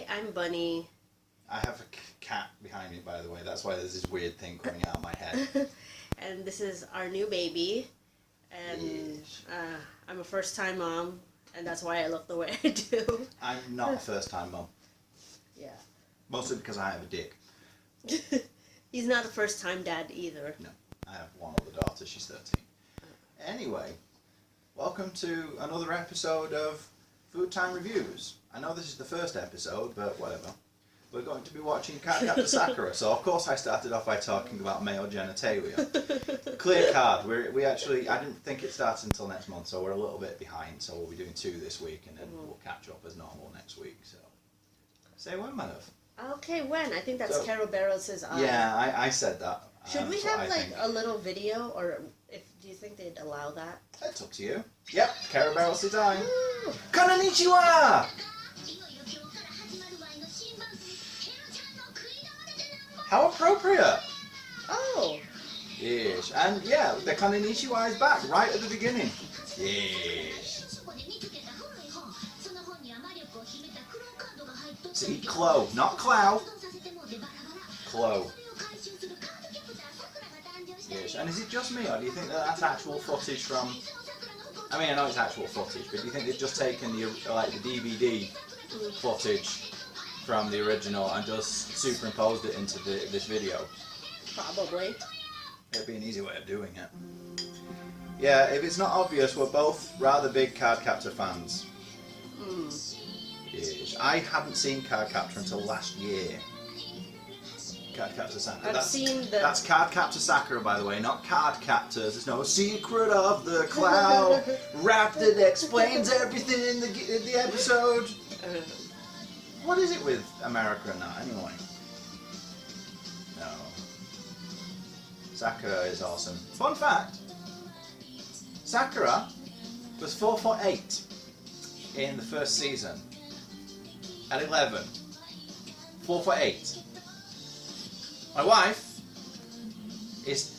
Hi, I'm Bunny. I have a cat behind me, by the way. That's why there's this weird thing coming out of my head. And this is our new baby. And I'm a first-time mom, and that's why I look the way I do. I'm not a first-time mum. Yeah. Mostly because I have a dick. He's not a first-time dad either. No, I have one older daughter. She's 13. Anyway, welcome to another episode of Food Time Reviews. I know this is the first episode, but whatever. We're going to be watching Cardcaptor Sakura, so of course I started off by talking about male genitalia. Clear Card. We actually, I didn't think it starts until next month, so we're a little bit behind. So we'll be doing 2 this week, and then we'll catch up as normal next week. So, say when, my love. Okay, when? I think that's Carol Barros' Yeah, I said that. Should we have a little video, or do you think they'd allow that? It's up to you. Yep, Carol Barros' time. Konnichiwa! How appropriate! Oh! Yes, and yeah, the Konnichiwa is back right at the beginning. Yes. See, Clo, not Clow. Clo. Yes, and is it just me, or do you think that that's actual footage from... I mean, I know it's actual footage, but do you think they've just taken the DVD footage from the original and just superimposed it into this video? Probably. It'd be an easy way of doing it. Yeah, if it's not obvious, we're both rather big Cardcaptor fans. Yes. I hadn't seen Cardcaptor until last year. Cardcaptor Sakura. That's Cardcaptor Sakura, by the way, not Cardcaptors. There's no secret of the cloud rap that explains everything in the episode. What is it with America now, anyway? No. Sakura is awesome. Fun fact, Sakura was 4'8" in the first season. At 11. 4'8". My wife is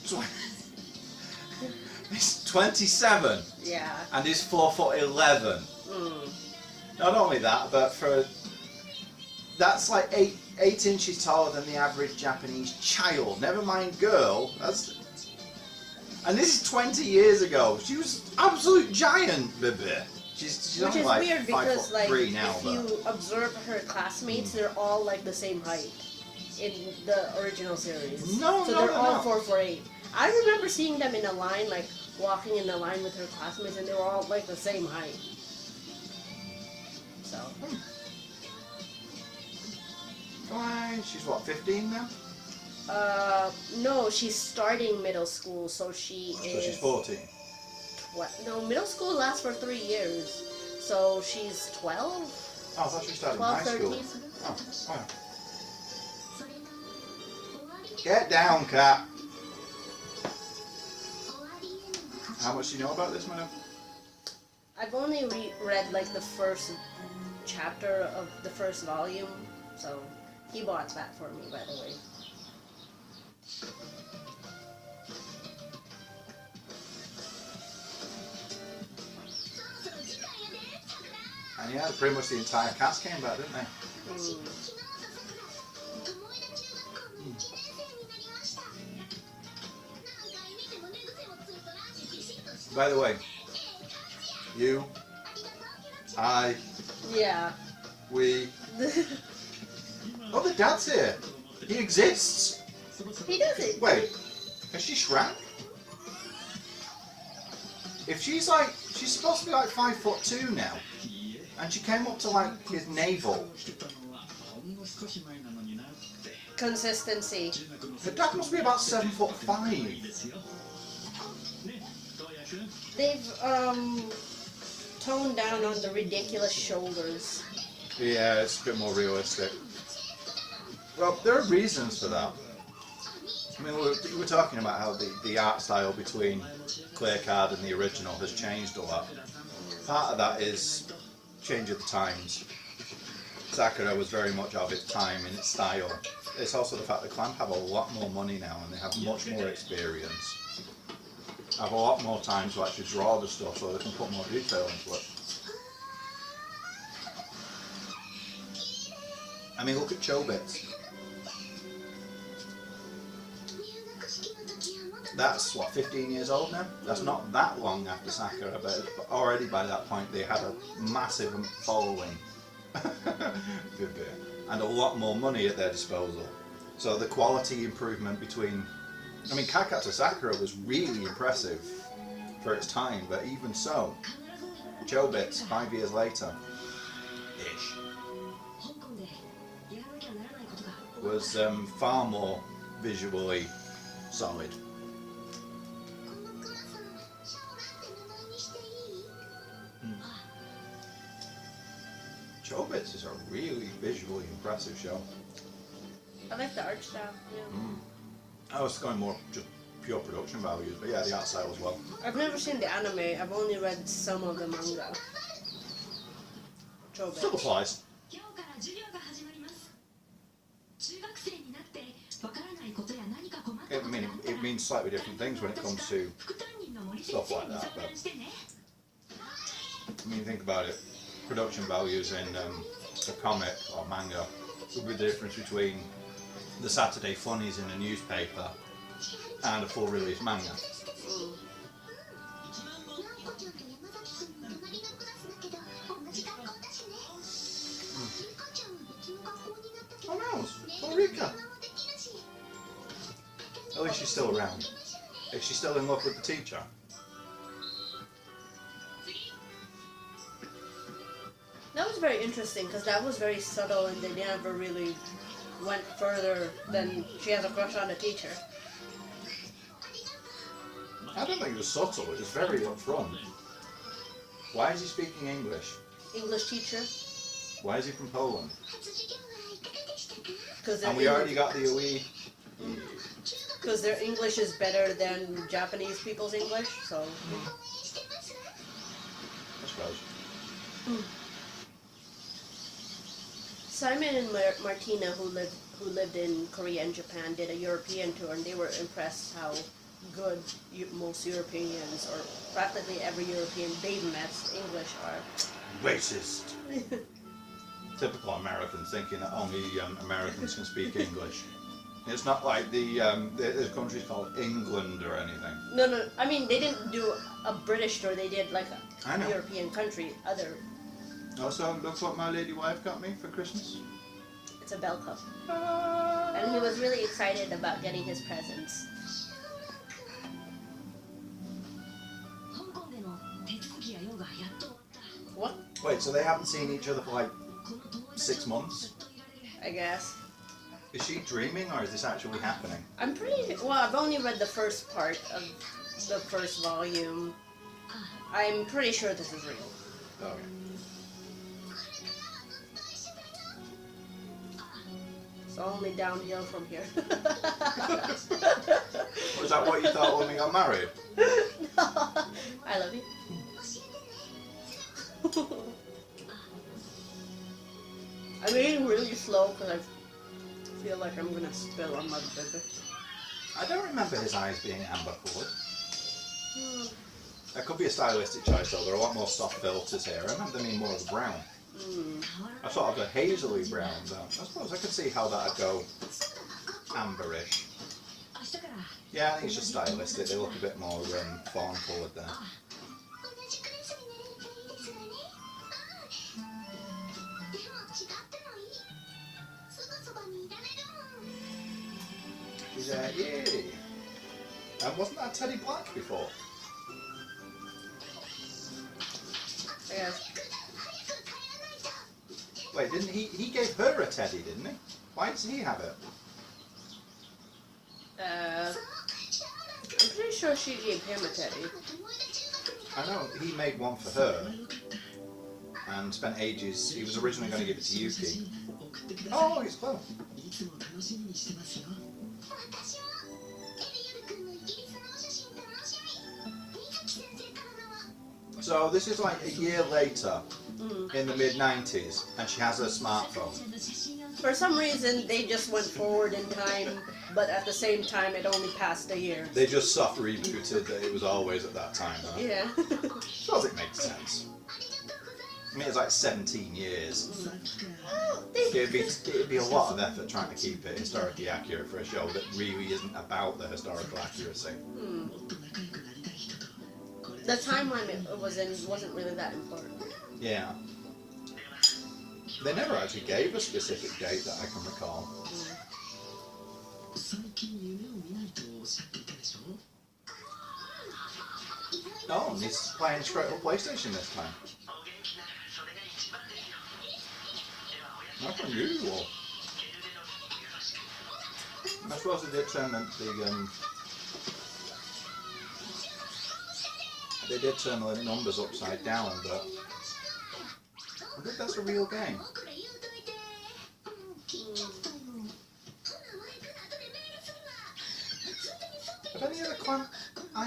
27. Yeah. And is 4'11". Not only that, but that's like 8 inches taller than the average Japanese child. Never mind girl. And this is 20 years ago. She was absolute giant, baby. She's Which only is like weird because, 5'3" now. if you observe her classmates, they're all like the same height in the original series. No, so they're all 4'8". I remember seeing them in a line, like walking in the line with her classmates, and they were all like the same height. So. She's what, 15 now? No, she's starting middle school, so she is. So she's 14. No, middle school lasts for 3 years, so she's 12. Oh, I thought she started 12, high school. 13. Oh, wow. Get down, cat. How much do you know about this, madam? I've only read like the first chapter of the first volume, so he bought that for me, by the way. And yeah, pretty much the entire cast came back, didn't they? By the way, you, I, we... Oh, the dad's here! He exists! He doesn't. Wait, has she shrank? If she's supposed to be like 5'2" now, and she came up to like his navel. Consistency. Her dad must be about 7'5". They've toned down on the ridiculous shoulders. Yeah, it's a bit more realistic. Well, there are reasons for that. I mean, we were talking about how the art style between Clear Card and the original has changed a lot. Part of that is change of the times. Sakura was very much of its time in its style. It's also the fact that Clamp have a lot more money now and they have much more experience. Have a lot more time to actually draw the stuff so they can put more detail into it. I mean, look at Chobits. That's what, 15 years old now? That's not that long after Sakura, but already by that point they had a massive following and a lot more money at their disposal. So the quality improvement between, I mean, Cardcaptor Sakura was really impressive for its time, but even so, Chobits 5 years later, ish, was far more visually solid. Chobits is a really visually impressive show. I like the art style. Yeah. I was going more just pure production values, but yeah, the art style as well. I've never seen the anime. I've only read some of the manga. Chobits. Still applies. It means slightly different things when it comes to stuff like that, but I mean, think about it. Production values in a comic or manga would be the difference between the Saturday funnies in a newspaper and a full release manga. Oh no, it's Ulrika. At least she's still around. Is she still in love with the teacher? That was very interesting because that was very subtle and they never really went further than she has a crush on the teacher. I don't think it was subtle, it was very upfront. Why is he speaking English? English teacher. Why is he from Poland? And we already got the wee... Because their English is better than Japanese people's English, so... I suppose. Simon and Martina, who lived in Korea and Japan, did a European tour, and they were impressed how good most Europeans, or practically every European they've met, English are. Racist. Typical Americans thinking that only Americans can speak English. It's not like the country's called England or anything. No. I mean, they didn't do a British tour. They did like a European country. Also, look what my lady wife got me for Christmas. It's a bell cup. And he was really excited about getting his presents. What? Wait, so they haven't seen each other for like 6 months? I guess. Is she dreaming or is this actually happening? I'm pretty... Well, I've only read the first part of the first volume. I'm pretty sure this is real. Okay. It's only downhill from here. Was that what you thought when we got married? No. I love you. I'm eating really slow because I feel like I'm going to spill on my burger. I don't remember his eyes being amber coloured. That could be a stylistic choice though, there are a lot more soft filters here. I remember them being more of a brown. I sort of a hazily brown though. I suppose I could see how that'd go amberish. Yeah, I think it's just stylistic, they look a bit more fawn coloured there. Yay! Wasn't that Teddy Black before? Yes. Wait, didn't he gave her a teddy, didn't he? Why does he have it? I'm pretty sure she gave him a teddy. I know, he made one for her and spent ages. He was originally going to give it to Yuki. Oh, he's close. So this is like a year later, in the mid-90s, and she has a smartphone. For some reason, they just went forward in time, but at the same time, it only passed a year. They just soft rebooted that it was always at that time, huh? Yeah. Suppose it makes sense. I mean, it's like 17 years. Oh, It'd be a lot of effort trying to keep it historically accurate for a show that really isn't about the historical accuracy. The timeline it was in wasn't really that important. Yeah. They never actually gave a specific date that I can recall. Oh, and he's playing straight up PlayStation this time. That's unusual. I suppose they did turn they did turn the numbers upside down, but I think that's a real game. Have any other clan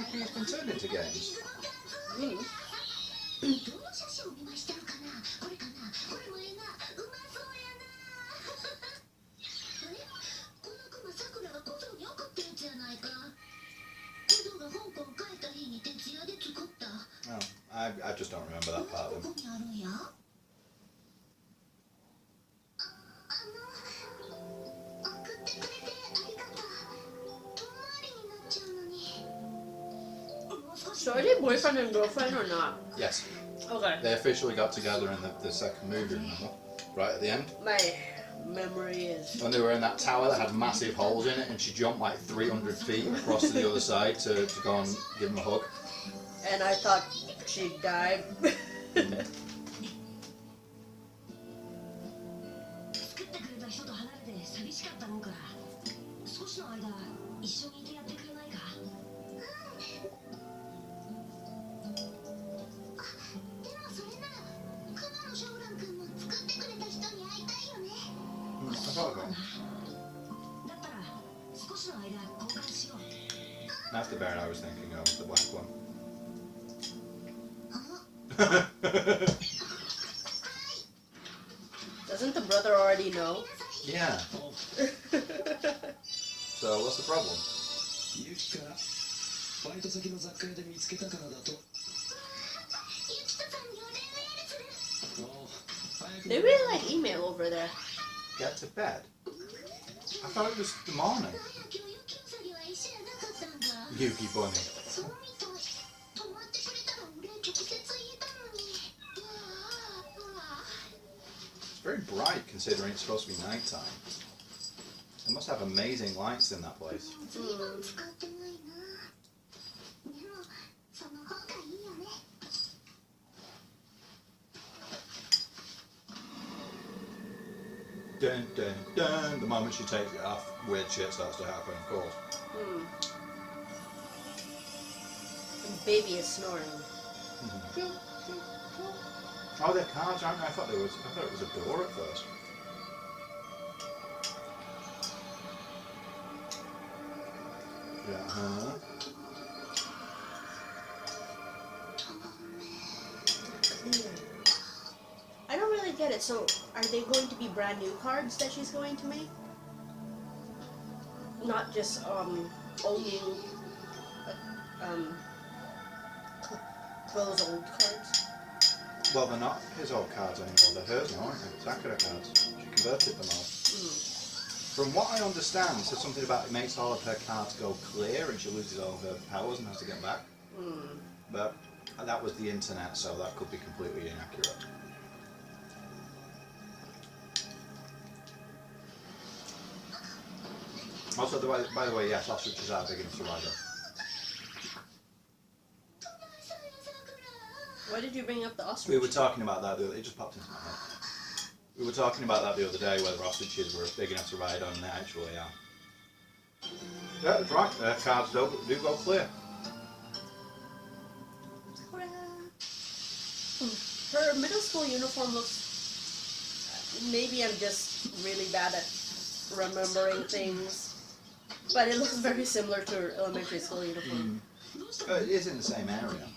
IPs been turned into games? Oh, I just don't remember that part of them. So are they boyfriend and girlfriend or not? Yes. Okay. They officially got together in the second movie, remember? Right at the end. My memory is... When they were in that tower that had massive holes in it and she jumped like 300 feet across to the other side to go and give him a hug. And I thought she died. That's the bear I was thinking of, the black one. Doesn't the brother already know? Yeah. So what's the problem? They really like email over there. Get to bed. I thought it was the morning. Yuki Bunny. It's very bright considering it's supposed to be nighttime. They must have amazing lights in that place. Dun dun dun. The moment she takes it off, weird shit starts to happen, of course. The baby is snoring. Oh, they're cards, aren't they? I thought it was a door at first. Yeah. I don't really get it. So, are they going to be brand new cards that she's going to make? Not just owning close old cards. Well, they're not his old cards anymore. They're hers now, aren't they? Sakura cards. She converted them all. From what I understand, it says something about it makes all of her cards go clear and she loses all of her powers and has to get back. But that was the internet, so that could be completely inaccurate. Also, by the way, yes, ostriches are big enough to ride up. Why did you bring up the ostrich? We were talking about that, it just popped into my head. We were talking about that the other day, whether ostriches were big enough to ride on, and they actually are. Yeah, that's right, their cards do go clear. Her middle school uniform looks... Maybe I'm just really bad at remembering things, but it looks very similar to her elementary school uniform. It is in the same area.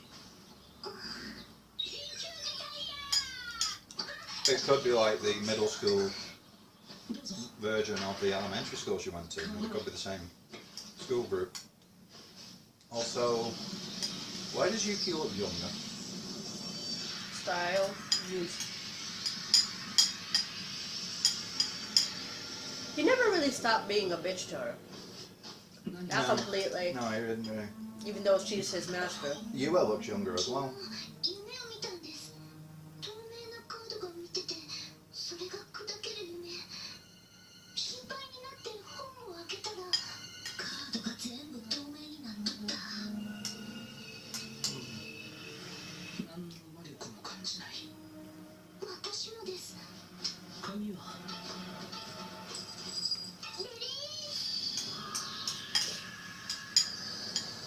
It could be like the middle school version of the elementary school she went to. It could be the same school group. Also, why does Yuki look younger? Style, Zeus. He never really stopped being a bitch to her. Not completely. No, he didn't really. Even though she's his master. Yua looks younger as well.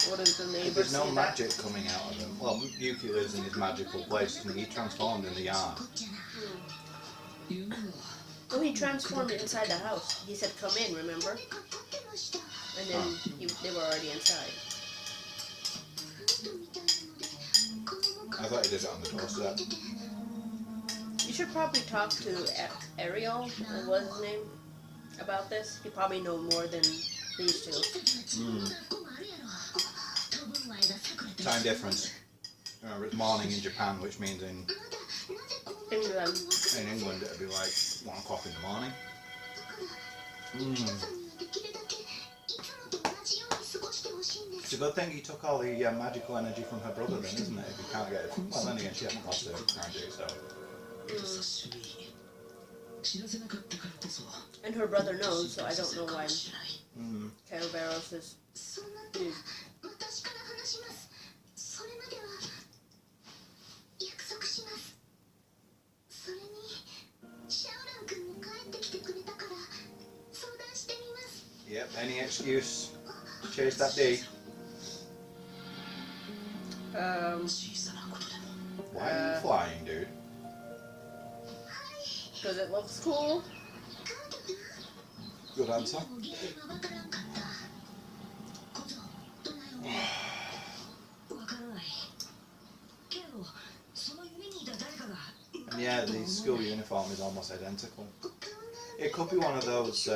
What does the neighbor There's no say magic coming out of him. Well, Yuki lives in his magical place and he transformed in the yard. Oh, he transformed inside the house. He said, "Come in," remember? And then they were already inside. I thought he did it on the doorstep. You should probably talk to Ariel, or what's his name, about this. He probably know more than these two. Time difference. Remember, it's morning in Japan, which means in England it'd be like 1 o'clock in the morning. It's a good thing he took all the magical energy from her brother then, isn't it? If you can't get it. Well, then again, she hasn't lost her energy, so. And her brother knows, so I don't know why Caraveros is... Yep, any excuse to chase that D. Why are you flying, dude? Because it looks cool. Good answer. And yeah, the school uniform is almost identical. It could be one of those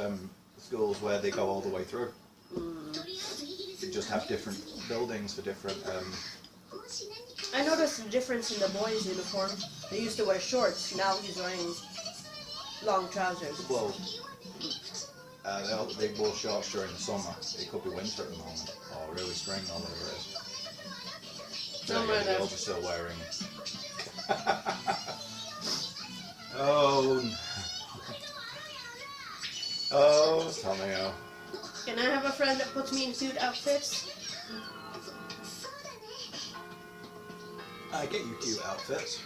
schools where they go all the way through. They just have different buildings for different... I noticed the difference in the boys' uniform. They used to wear shorts, now he's wearing long trousers. Well, they wore shorts during the summer. It could be winter at the moment, or early spring, or whatever it is. The girls are still wearing... Oh, Tomeo. Can I have a friend that puts me in suit outfits? I get you cute outfits.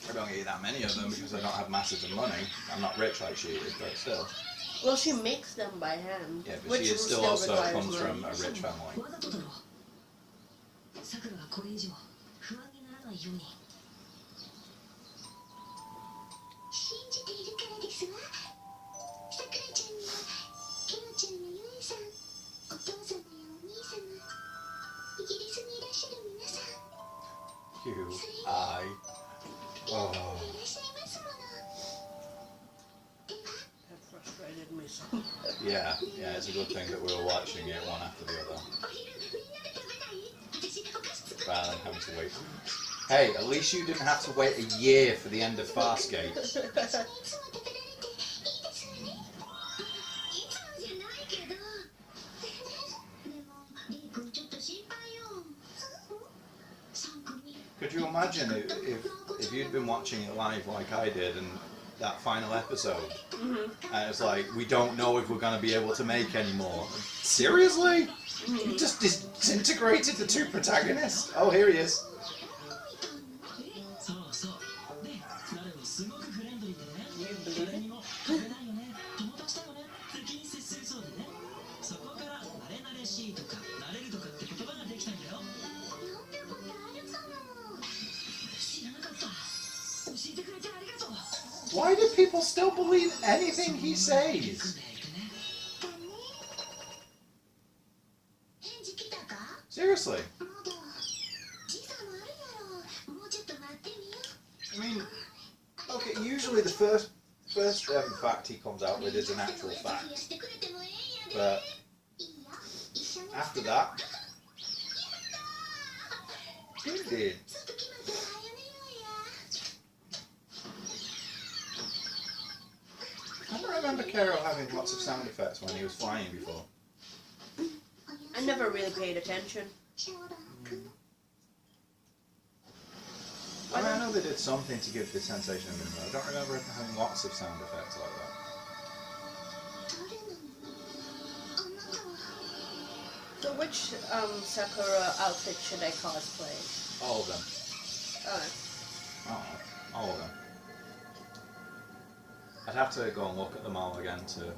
I don't get you that many of them because I don't have masses of money. I'm not rich like she is, but still. Well, she makes them by hand. Yeah, but she still also comes money. from a rich family. Oh. That frustrated me so. Yeah, it's a good thing that we were watching it one after the other. Rather than having to wait. Hey, at least you didn't have to wait a year for the end of Farscape. Could you imagine if you'd been watching it live like I did and that final episode, and it's like, we don't know if we're going to be able to make any more. Seriously? You just disintegrated the two protagonists? Oh, here he is. Why do people still believe anything he says? Seriously. I mean, okay, usually the first fact he comes out with is an actual fact. But after that, dude, remember Kero having lots of sound effects when he was flying before. I never really paid attention. I mean, I know they did something to give the sensation of movement. I don't remember him having lots of sound effects like that. So which Sakura outfit should I cosplay? All of them. Oh. Oh, all of them. I'd have to go and look at them all again to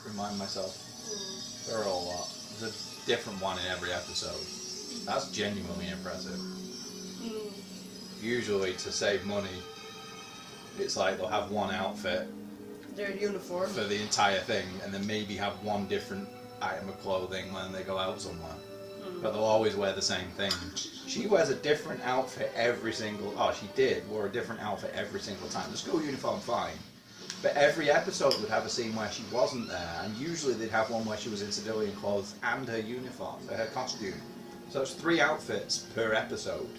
remind myself. There are a lot. There's a different one in every episode. That's genuinely impressive. Usually, to save money, it's like they'll have one outfit, their uniform, for the entire thing, and then maybe have one different item of clothing when they go out somewhere. But they'll always wear the same thing. She wears a different outfit every single... Oh, she wore a different outfit every single time. The school uniform, fine. But every episode would have a scene where she wasn't there, and usually they'd have one where she was in civilian clothes and her uniform, her costume. So it's 3 outfits per episode.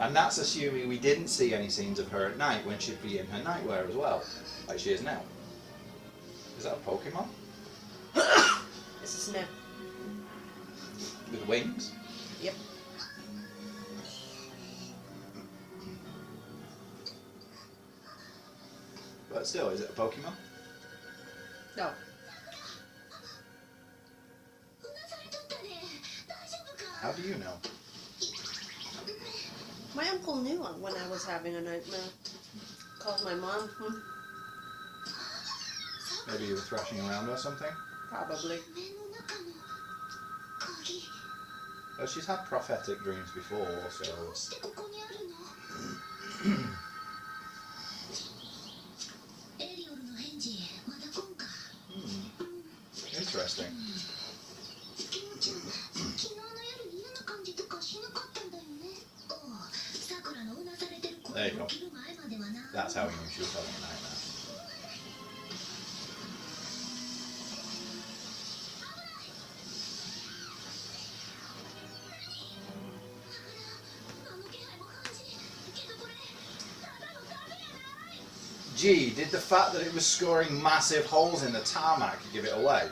And that's assuming we didn't see any scenes of her at night when she'd be in her nightwear as well, like she is now. Is that a Pokemon? It's a snip. With wings? Yep. But still, is it a Pokemon? No. How do you know? My uncle knew when I was having a nightmare. Called my mom. Maybe you were thrashing around or something? Probably. Well, she's had prophetic dreams before, so... Interesting. There you go. That's how he knew she was having a nightmare. Gee, did the fact that it was scoring massive holes in the tarmac give it away?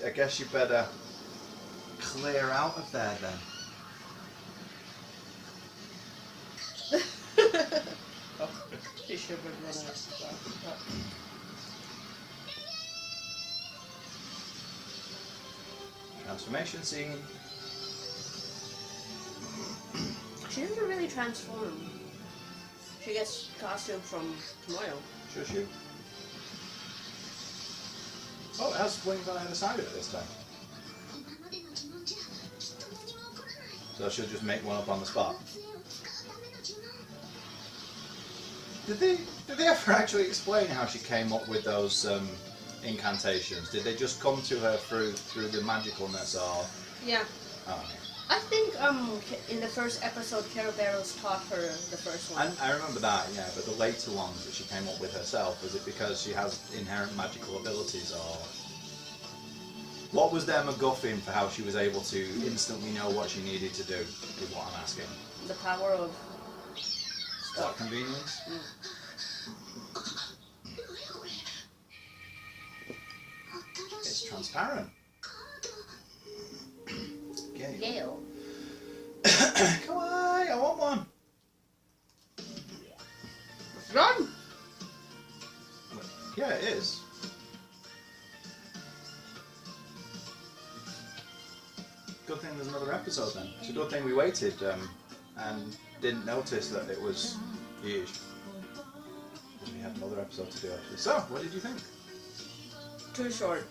I guess you better clear out of there then. She should have run out. Transformation scene. She doesn't really transform. She gets costume from Tomoyo. Shushu. Oh, it has wings on either side of it this time. So she'll just make one up on the spot. Did they ever actually explain how she came up with those incantations? Did they just come to her through the magicalness, or? Yeah. Oh. I think in the first episode, Caraberos taught her the first one. I remember that, yeah, but the later ones that she came up with herself, was it because she has inherent magical abilities, or what was their MacGuffin for how she was able to instantly know what she needed to do, is what I'm asking. The power of What, convenience? It's transparent. Gale. Kawaii, I want one. Run! Yeah, it is. Good thing there's another episode then. It's a good thing we waited and didn't notice that it was huge. We had another episode to do actually. So, what did you think? Too short.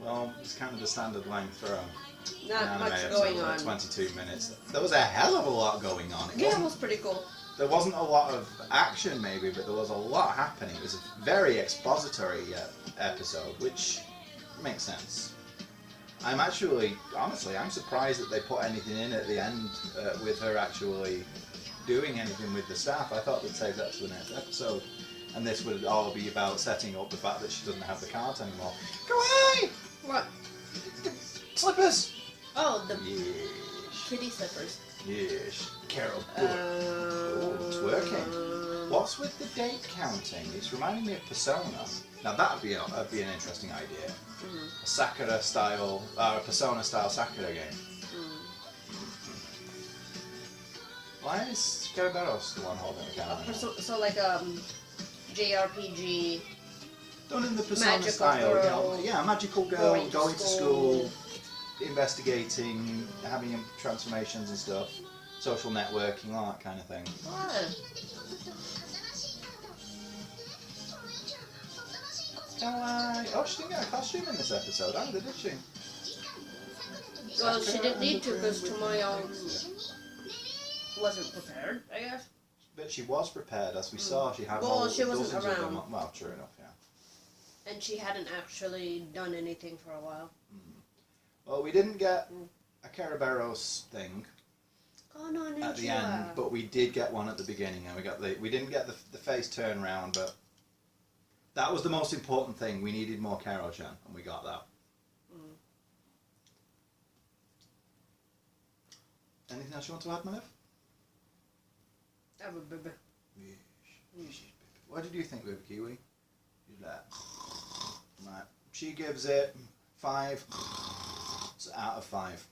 Well, it's kind of the standard length for an Not anime much episode, going like on. 22 minutes. There was a hell of a lot going on. It was pretty cool. There wasn't a lot of action maybe, but there was a lot happening. It was a very expository episode, which makes sense. I'm actually, honestly, I'm surprised that they put anything in at the end with her actually doing anything with the staff. I thought they'd save that to the next episode. And this would all be about setting up the fact that she doesn't have the cards anymore. Go away! What? Slippers! Oh, the Yeesh. kitty slippers. Yes. Carol. Oh, it's working. What's with the date counting? It's reminding me of Persona. Now that'd be an interesting idea. A Sakura style, a Persona style Sakura game. Why is Caraberos the one holding the camera? So like JRPG. Done in the Persona Magical style, girl, yeah, magical girl, going to school, investigating, having transformations and stuff, social networking, all that kind of thing. What? Oh, she didn't get a costume in this episode either, did she? Well, she didn't need to because Tomoyo wasn't prepared, I guess. But she was prepared, as we saw. She had she wasn't dozens of them. around. Well, true enough, yeah. And she hadn't actually done anything for a while. Well, we didn't get a Caraberos thing Oh no, at the end, but we did get one at the beginning, and we didn't get the face turn round, but that was the most important thing. We needed more Caro-chan, and we got that. Anything else you want to add, Malev? Have a baby. What did you think, Baby Kiwi? You're like, right. She gives it 5 out of 5.